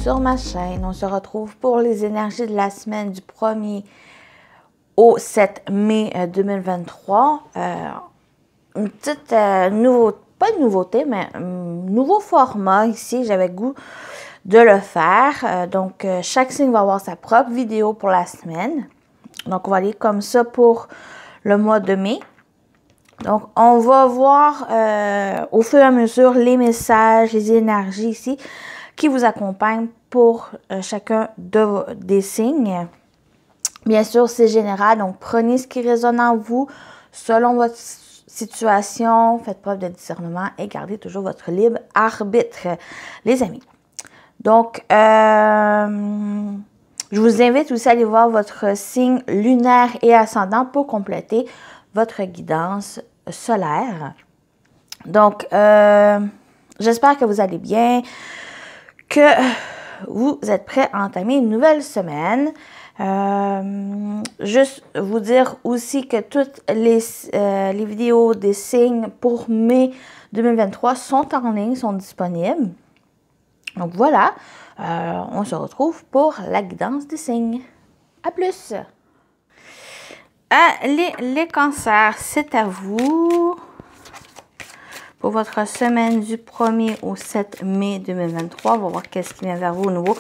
sur ma chaîne. On se retrouve pour les énergies de la semaine du 1er au 7 mai 2023. Une petite nouveauté, pas une nouveauté, mais un nouveau format ici. J'avais le goût de le faire. Donc, chaque signe va avoir sa propre vidéo pour la semaine. Donc, on va aller comme ça pour le mois de mai. Donc, on va voir au fur et à mesure les messages, les énergies ici qui vous accompagnent pour chacun des signes. Bien sûr, c'est général, donc prenez ce qui résonne en vous selon votre situation. Faites preuve de discernement et gardez toujours votre libre arbitre, les amis. Donc, je vous invite aussi à aller voir votre signe lunaire et ascendant pour compléter votre guidance solaire. Donc, j'espère que vous allez bien, que vous êtes prêts à entamer une nouvelle semaine. Juste vous dire aussi que toutes les vidéos des signes pour mai 2023 sont en ligne, sont disponibles. Donc voilà, on se retrouve pour la guidance des signes. À plus! Les cancers, c'est à vous pour votre semaine du 1er au 7 mai 2023. On va voir qu'est-ce qui vient vers vous au niveau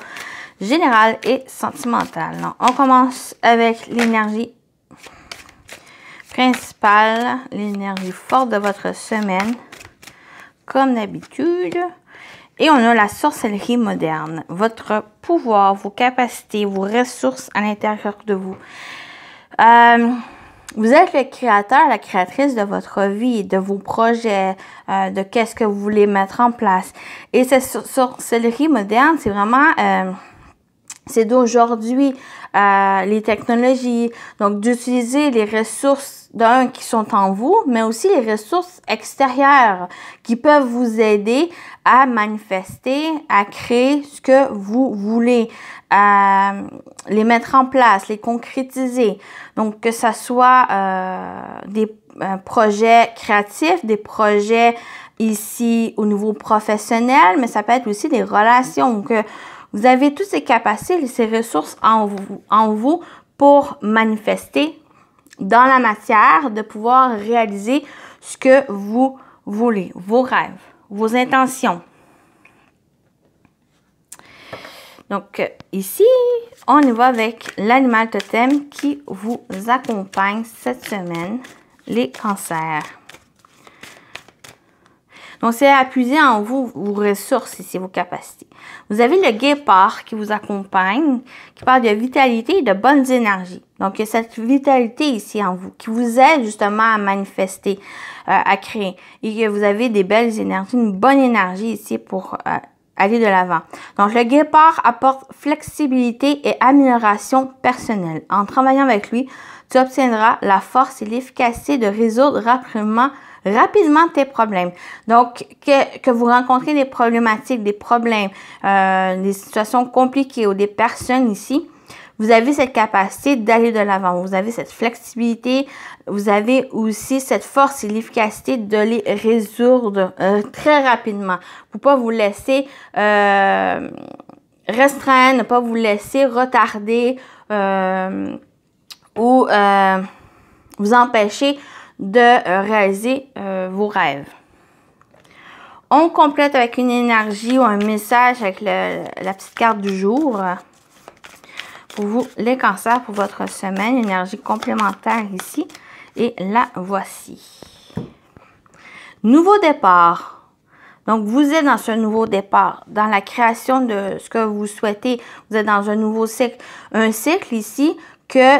général et sentimental. Donc, on commence avec l'énergie principale, l'énergie forte de votre semaine, comme d'habitude. Et on a la sorcellerie moderne, votre pouvoir, vos capacités, vos ressources à l'intérieur de vous. Vous êtes le créateur, la créatrice de votre vie, de vos projets, de qu'est-ce que vous voulez mettre en place. Et cette sorcellerie moderne, c'est vraiment, c'est d'aujourd'hui, les technologies, donc d'utiliser les ressources d'un qui sont en vous, mais aussi les ressources extérieures qui peuvent vous aider à manifester, à créer ce que vous voulez, à les mettre en place, les concrétiser. Donc, que ce soit des projets créatifs, des projets ici au niveau professionnel, mais ça peut être aussi des relations. Donc, vous avez toutes ces capacités, ces ressources en vous pour manifester dans la matière, de pouvoir réaliser ce que vous voulez, vos rêves, vos intentions. Donc, ici, on y va avec l'animal totem qui vous accompagne cette semaine, les cancers. Donc, c'est à puiser en vous, vos ressources ici, vos capacités. Vous avez le guépard qui vous accompagne, qui parle de vitalité et de bonnes énergies. Donc, il y a cette vitalité ici en vous, qui vous aide justement à manifester, à créer. Et que vous avez des belles énergies, une bonne énergie ici pour aller de l'avant. Donc, le guépard apporte flexibilité et amélioration personnelle. En travaillant avec lui, tu obtiendras la force et l'efficacité de résoudre rapidement tes problèmes. Donc, que vous rencontrez des problématiques, des problèmes, des situations compliquées ou des personnes ici, vous avez cette capacité d'aller de l'avant. Vous avez cette flexibilité, vous avez aussi cette force et l'efficacité de les résoudre très rapidement. Pour ne pas vous laisser restreindre, ne pas vous laisser retarder ou vous empêcher de réaliser vos rêves. On complète avec une énergie ou un message avec la petite carte du jour. Pour vous, les cancers, pour votre semaine, énergie complémentaire ici. Et la voici. Nouveau départ. Donc, vous êtes dans ce nouveau départ, dans la création de ce que vous souhaitez. Vous êtes dans un nouveau cycle. Un cycle ici que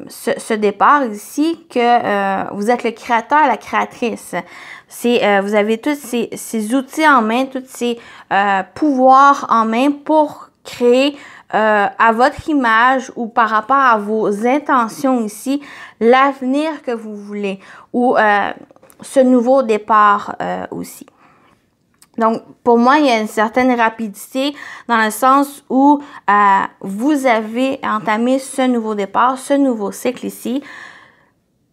ce départ ici, que vous êtes le créateur, la créatrice. Vous avez tous ces outils en main, tous ces pouvoirs en main pour créer à votre image ou par rapport à vos intentions ici, l'avenir que vous voulez ou ce nouveau départ aussi. Donc, pour moi, il y a une certaine rapidité dans le sens où vous avez entamé ce nouveau départ, ce nouveau cycle ici,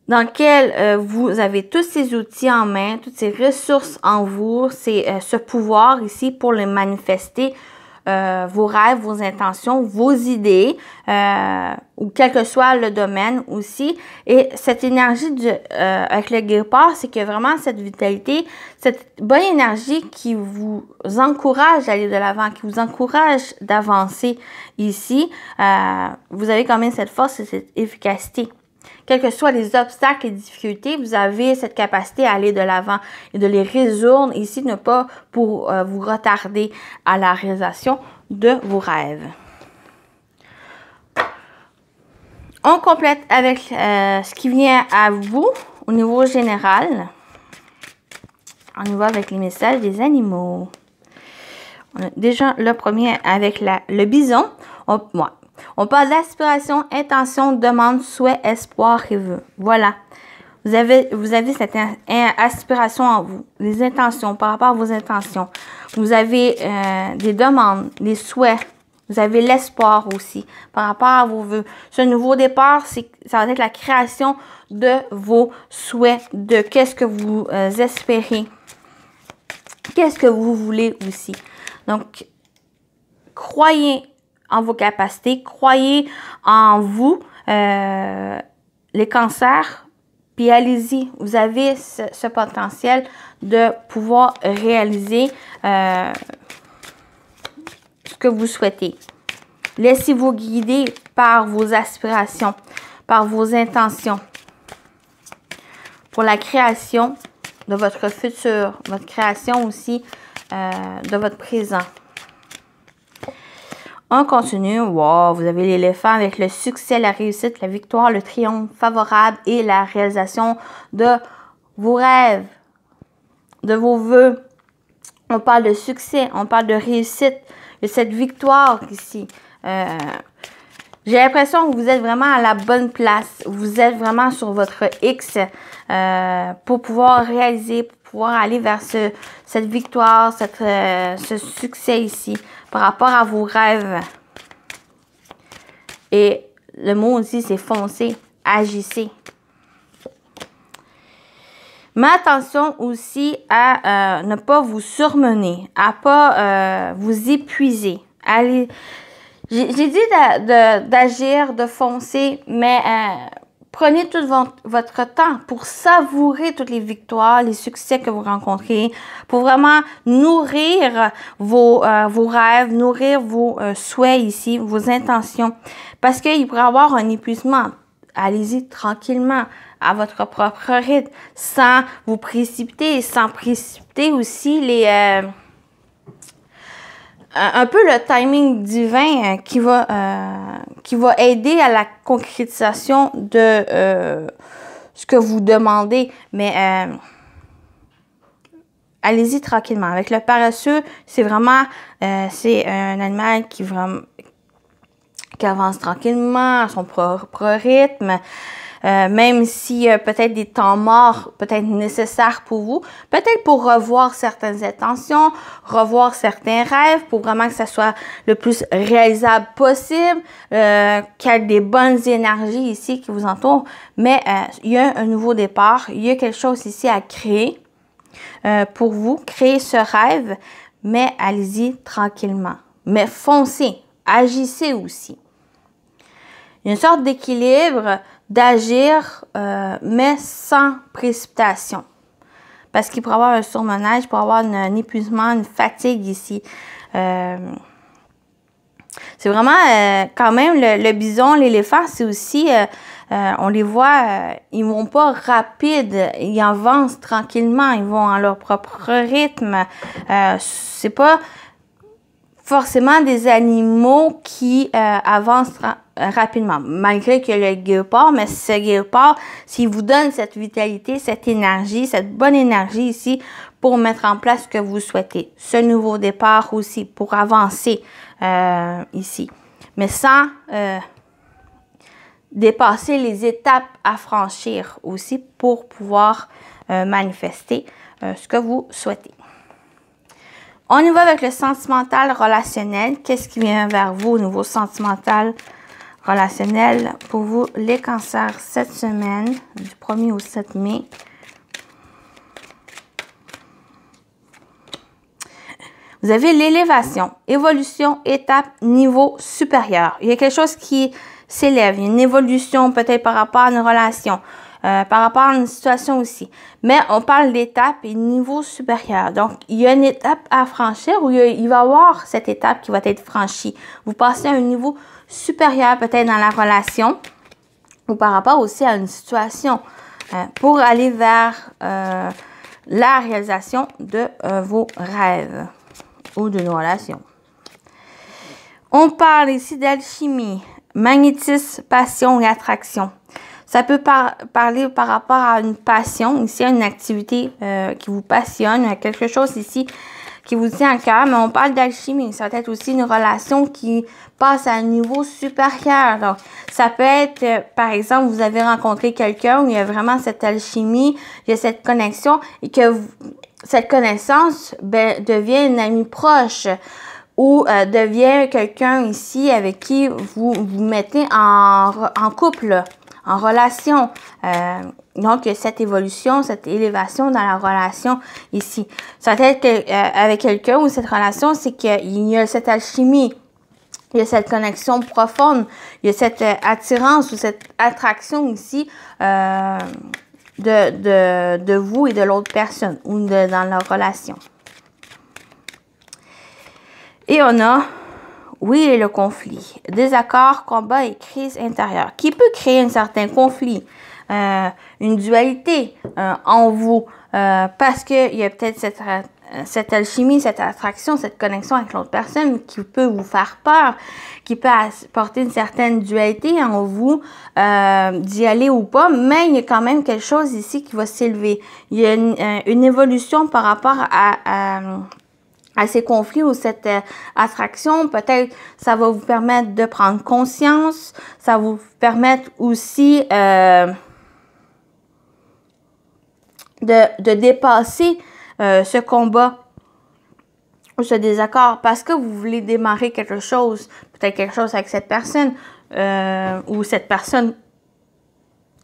dans lequel vous avez tous ces outils en main, toutes ces ressources en vous, ce pouvoir ici pour les manifester vos rêves, vos intentions, vos idées, ou quel que soit le domaine aussi. Et cette énergie avec le guépard, c'est que vraiment cette vitalité, cette bonne énergie qui vous encourage d'aller de l'avant, qui vous encourage d'avancer ici. Vous avez quand même cette force et cette efficacité. Quels que soient les obstacles et difficultés, vous avez cette capacité à aller de l'avant et de les résoudre ici, ne pas pour vous retarder à la réalisation de vos rêves. On complète avec ce qui vient à vous au niveau général. On y va avec les messages des animaux. On a déjà le premier avec le bison. On parle d'aspiration, intention, demande, souhait, espoir et vœu. Voilà. Vous avez cette aspiration en vous, les intentions, par rapport à vos intentions. Vous avez des demandes, des souhaits. Vous avez l'espoir aussi par rapport à vos vœux. Ce nouveau départ, ça va être la création de vos souhaits, de qu'est-ce que vous espérez, qu'est-ce que vous voulez aussi. Donc, croyez en vos capacités, croyez en vous, les cancers, puis allez-y. Vous avez ce potentiel de pouvoir réaliser ce que vous souhaitez. Laissez-vous guider par vos aspirations, par vos intentions pour la création de votre futur, votre création aussi de votre présent. On continue. Wow, vous avez l'éléphant avec le succès, la réussite, la victoire, le triomphe favorable et la réalisation de vos rêves, de vos vœux. On parle de succès, on parle de réussite, de cette victoire ici. J'ai l'impression que vous êtes vraiment à la bonne place. Vous êtes vraiment sur votre X pour pouvoir réaliser, pour pouvoir aller vers cette victoire, ce succès ici par rapport à vos rêves. Et le mot aussi, c'est foncer, agissez. Mais attention aussi à ne pas vous surmener, à pas vous épuiser. Allez, j'ai dit d'agir, de foncer, mais prenez tout votre temps pour savourer toutes les victoires, les succès que vous rencontrez, pour vraiment nourrir vos rêves, nourrir vos souhaits ici, vos intentions. Parce qu'il pourrait y avoir un épuisement. Allez-y tranquillement, à votre propre rythme, sans vous précipiter, sans précipiter aussi un peu le timing divin qui va aider à la concrétisation de ce que vous demandez. Mais allez-y tranquillement. Avec le paresseux, c'est vraiment c'est un animal qui avance tranquillement à son propre rythme. Même si peut-être des temps morts peut-être nécessaires pour vous, peut-être pour revoir certaines intentions, revoir certains rêves, pour vraiment que ça soit le plus réalisable possible, qu'il y ait des bonnes énergies ici qui vous entourent. Mais il y a un nouveau départ, il y a quelque chose ici à créer pour vous, créer ce rêve, mais allez-y tranquillement. Mais foncez, agissez aussi. Il y a une sorte d'équilibre d'agir, mais sans précipitation. Parce qu'il pourrait y avoir un surmenage, il pourrait y avoir un épuisement, une fatigue ici. C'est vraiment quand même le bison, l'éléphant, c'est aussi, on les voit, ils ne vont pas rapides, ils avancent tranquillement, ils vont à leur propre rythme. C'est pas forcément des animaux qui avancent rapidement, malgré que le guépard, mais ce guépard, s'il vous donne cette vitalité, cette énergie, cette bonne énergie ici pour mettre en place ce que vous souhaitez. Ce nouveau départ aussi pour avancer ici, mais sans dépasser les étapes à franchir aussi pour pouvoir manifester ce que vous souhaitez. On y va avec le sentimental relationnel. Qu'est-ce qui vient vers vous au niveau sentimental relationnel pour vous, les cancers, cette semaine, du 1er au 7 mai? Vous avez l'élévation, évolution, étape, niveau supérieur. Il y a quelque chose qui s'élève, une évolution peut-être par rapport à une relation, par rapport à une situation aussi. Mais on parle d'étape et niveau supérieur. Donc, il y a une étape à franchir où il va y avoir cette étape qui va être franchie. Vous passez à un niveau supérieur peut-être dans la relation ou par rapport aussi à une situation pour aller vers la réalisation de vos rêves ou d'une relation. On parle ici d'alchimie, magnétisme, passion et attraction. Ça peut parler par rapport à une passion, ici à une activité qui vous passionne, à quelque chose ici qui vous tient à cœur, mais on parle d'alchimie. Ça peut être aussi une relation qui passe à un niveau supérieur. Donc, ça peut être, par exemple, vous avez rencontré quelqu'un où il y a vraiment cette alchimie, il y a cette connexion et que cette connaissance devient une amie proche ou devient quelqu'un ici avec qui vous mettez en couple, en relation. Donc, il y a cette évolution, cette élévation dans la relation ici. Ça peut être avec quelqu'un ou cette relation, c'est qu'il y a cette alchimie, il y a cette connexion profonde, il y a cette attirance ou cette attraction ici de vous et de l'autre personne ou dans leur relation. Et on a, oui, le conflit, désaccord, combat et crise intérieure, qui peut créer un certain conflit, une dualité en vous, parce qu'il y a peut-être cette alchimie, cette attraction, cette connexion avec l'autre personne qui peut vous faire peur, qui peut apporter une certaine dualité en vous, d'y aller ou pas, mais il y a quand même quelque chose ici qui va s'élever. Il y a une évolution par rapport à ces conflits ou cette attraction. Peut-être ça va vous permettre de prendre conscience, ça va vous permettre aussi de dépasser ce combat ou ce désaccord parce que vous voulez démarrer quelque chose, peut-être quelque chose avec cette personne ou cette personne,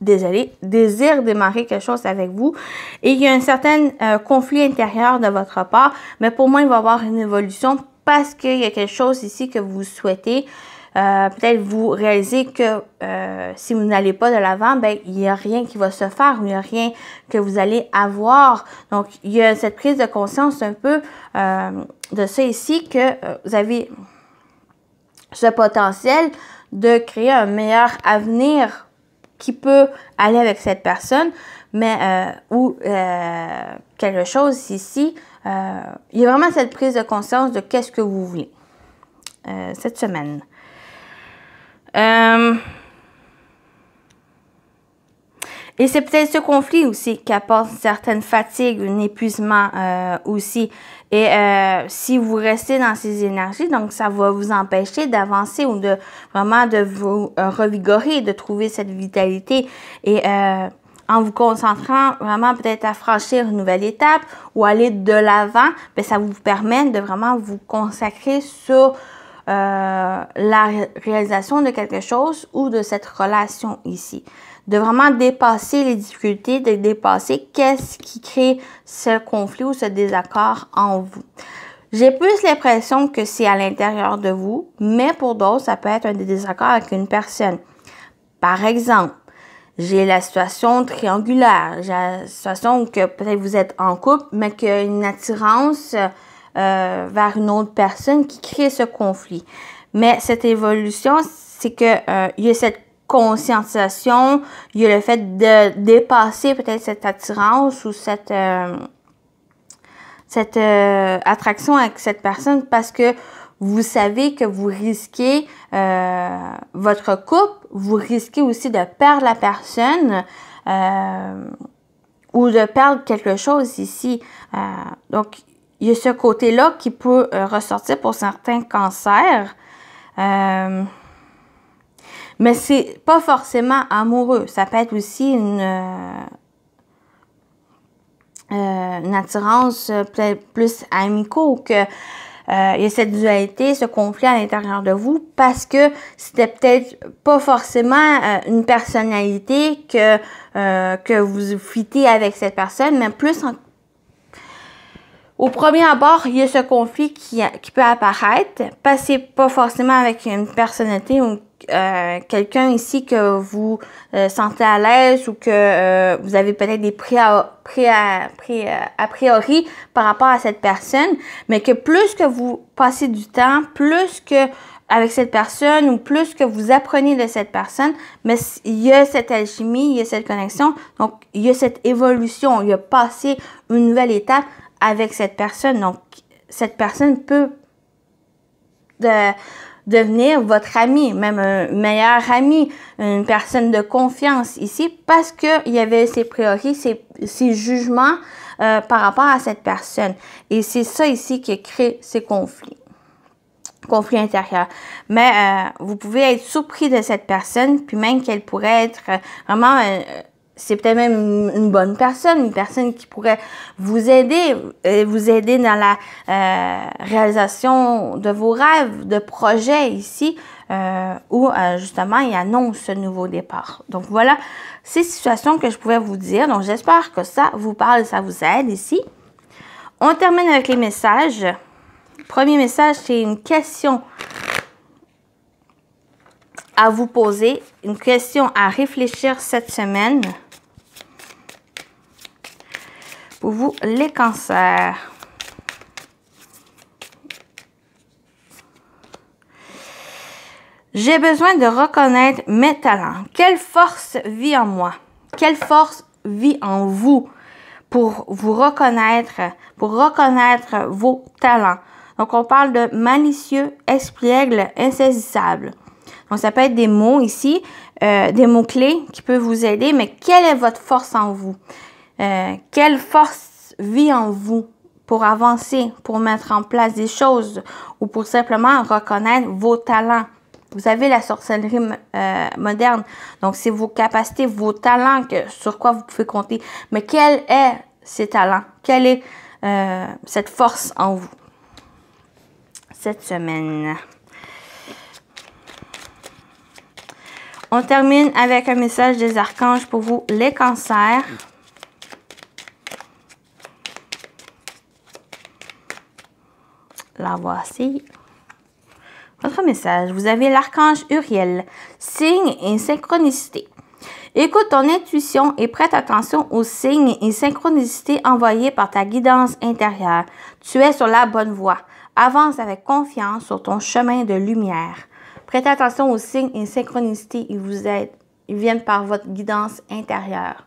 désolé, désire démarrer quelque chose avec vous et il y a un certain conflit intérieur de votre part, mais pour moi, il va y avoir une évolution parce qu'il y a quelque chose ici que vous souhaitez. Peut-être vous réalisez que si vous n'allez pas de l'avant, ben il n'y a rien qui va se faire, il n'y a rien que vous allez avoir. Donc, il y a cette prise de conscience un peu de ça ici, que vous avez ce potentiel de créer un meilleur avenir qui peut aller avec cette personne, mais ou quelque chose ici, il y a vraiment cette prise de conscience de qu'est-ce que vous voulez cette semaine. Et c'est peut-être ce conflit aussi qui apporte une certaine fatigue, un épuisement aussi. Et si vous restez dans ces énergies, donc ça va vous empêcher d'avancer ou de vraiment de vous revigorer, de trouver cette vitalité. Et en vous concentrant vraiment peut-être à franchir une nouvelle étape ou aller de l'avant, ben ça vous permet de vraiment vous consacrer sur la réalisation de quelque chose ou de cette relation ici. De vraiment dépasser les difficultés, de dépasser qu'est-ce qui crée ce conflit ou ce désaccord en vous. J'ai plus l'impression que c'est à l'intérieur de vous, mais pour d'autres, ça peut être un désaccord avec une personne. Par exemple, j'ai la situation triangulaire. J'ai la situation où peut-être vous êtes en couple, mais qu'il y a une attirance vers une autre personne qui crée ce conflit. Mais cette évolution, c'est que il y a cette conscientisation, il y a le fait de dépasser peut-être cette attirance ou cette attraction avec cette personne parce que vous savez que vous risquez votre couple, vous risquez aussi de perdre la personne ou de perdre quelque chose ici. Donc, il y a ce côté-là qui peut ressortir pour certains cancers. Mais c'est pas forcément amoureux. Ça peut être aussi une attirance peut-être plus amicaux que il y a cette dualité, ce conflit à l'intérieur de vous parce que c'était peut-être pas forcément une personnalité que vous fitez avec cette personne, mais plus Au premier abord, il y a ce conflit qui peut apparaître, parce que c'est pas forcément avec une personnalité ou quelqu'un ici que vous sentez à l'aise ou que vous avez peut-être des a priori par rapport à cette personne, mais que plus que vous passez du temps, plus que avec cette personne ou plus que vous apprenez de cette personne, mais il y a cette alchimie, il y a cette connexion, donc il y a cette évolution, il y a passé une nouvelle étape avec cette personne. Donc, cette personne peut devenir votre ami, même un meilleur ami, une personne de confiance ici, parce qu'il y avait ses priorités, ses jugements par rapport à cette personne. Et c'est ça ici qui crée ces conflits intérieurs. Mais vous pouvez être surpris de cette personne, puis même qu'elle pourrait être vraiment... c'est peut-être même une bonne personne, une personne qui pourrait vous aider dans la réalisation de vos rêves, de projets ici, où justement il annonce ce nouveau départ. Donc voilà ces situations que je pouvais vous dire. Donc j'espère que ça vous parle, ça vous aide ici. On termine avec les messages. Premier message, c'est une question à vous poser, une question à réfléchir cette semaine. Pour vous, les cancers. J'ai besoin de reconnaître mes talents. Quelle force vit en moi? Quelle force vit en vous pour vous reconnaître, pour reconnaître vos talents? Donc, on parle de malicieux, espiègle, insaisissable. Donc, ça peut être des mots ici, des mots-clés qui peuvent vous aider, mais quelle est votre force en vous? Quelle force vit en vous pour avancer, pour mettre en place des choses ou pour simplement reconnaître vos talents? Vous avez la sorcellerie moderne, donc c'est vos capacités, vos talents sur quoi vous pouvez compter. Mais quel est ces talents? Quelle est cette force en vous cette semaine? On termine avec un message des archanges pour vous, les cancers. La voici. Votre message. Vous avez l'archange Uriel. Signe et synchronicité. Écoute ton intuition et prête attention aux signes et synchronicités envoyés par ta guidance intérieure. Tu es sur la bonne voie. Avance avec confiance sur ton chemin de lumière. Prêtez attention aux signes et synchronicités. Ils vous aident. Ils viennent par votre guidance intérieure.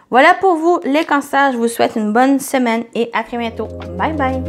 Voilà pour vous, les cancers. Je vous souhaite une bonne semaine et à très bientôt. Bye bye.